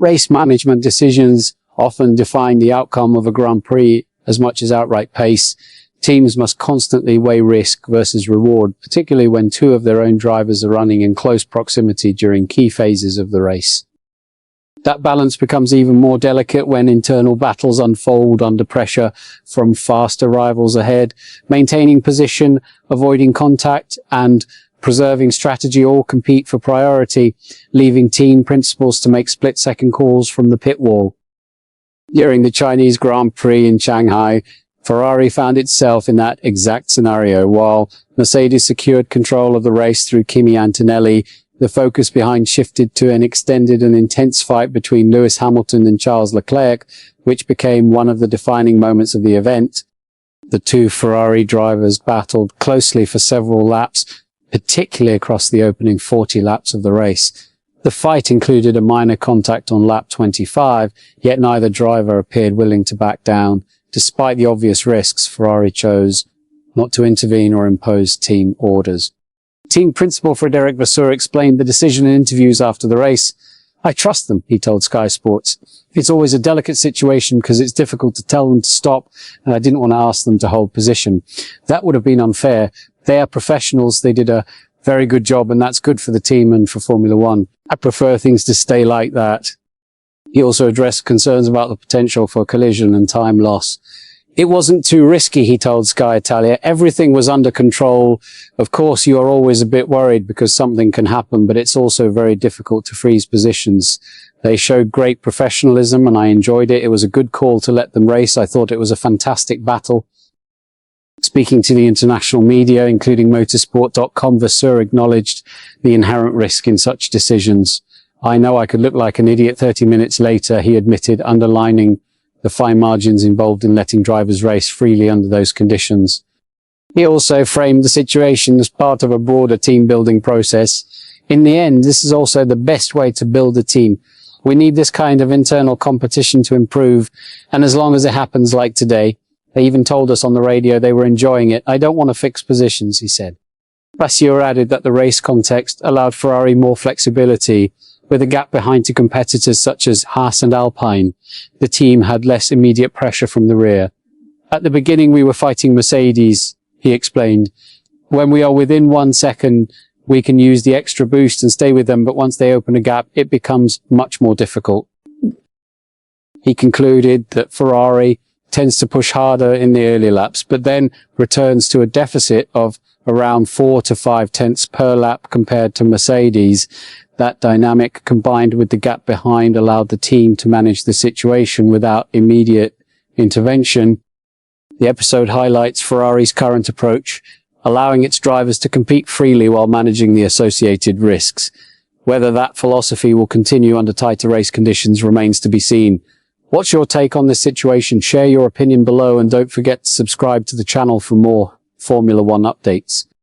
Race management decisions often define the outcome of a Grand Prix as much as outright pace. Teams must constantly weigh risk versus reward, particularly when two of their own drivers are running in close proximity during key phases of the race. That balance becomes even more delicate when internal battles unfold under pressure from faster rivals ahead. Maintaining position, avoiding contact, and preserving strategy all compete for priority, leaving team principals to make split-second calls from the pit wall. During the Chinese Grand Prix in Shanghai, Ferrari found itself in that exact scenario. While Mercedes secured control of the race through Kimi Antonelli, the focus behind shifted to an extended and intense fight between Lewis Hamilton and Charles Leclerc, which became one of the defining moments of the event. The two Ferrari drivers battled closely for several laps, particularly across the opening 40 laps of the race. The fight included a minor contact on lap 25, yet neither driver appeared willing to back down. Despite the obvious risks, Ferrari chose not to intervene or impose team orders. Team principal Frédéric Vasseur explained the decision in interviews after the race. "I trust them," he told Sky Sports. "It's always a delicate situation because it's difficult to tell them to stop, and I didn't want to ask them to hold position. That would have been unfair. They are professionals. They did a very good job, and that's good for the team and for Formula One. I prefer things to stay like that." He also addressed concerns about the potential for collision and time loss. "It wasn't too risky," he told Sky Italia. "Everything was under control. Of course, you are always a bit worried because something can happen, but it's also very difficult to freeze positions. They showed great professionalism and I enjoyed it. It was a good call to let them race. I thought it was a fantastic battle." Speaking to the international media, including motorsport.com, Vasseur acknowledged the inherent risk in such decisions. "I know I could look like an idiot 30 minutes later," he admitted, underlining the fine margins involved in letting drivers race freely under those conditions. He also framed the situation as part of a broader team-building process. "In the end, this is also the best way to build a team. We need this kind of internal competition to improve, and as long as it happens like today, they even told us on the radio they were enjoying it. I don't want to fix positions," he said. Vasseur added that the race context allowed Ferrari more flexibility. With a gap behind to competitors such as Haas and Alpine, the team had less immediate pressure from the rear. "At the beginning we were fighting Mercedes," he explained. "When we are within 1 second, we can use the extra boost and stay with them, but once they open a gap, it becomes much more difficult." He concluded that Ferrari tends to push harder in the early laps, but then returns to a deficit of around 4 to 5 tenths per lap compared to Mercedes. That dynamic, combined with the gap behind, allowed the team to manage the situation without immediate intervention. The episode highlights Ferrari's current approach, allowing its drivers to compete freely while managing the associated risks. Whether that philosophy will continue under tighter race conditions remains to be seen. What's your take on this situation? Share your opinion below and don't forget to subscribe to the channel for more Formula One updates.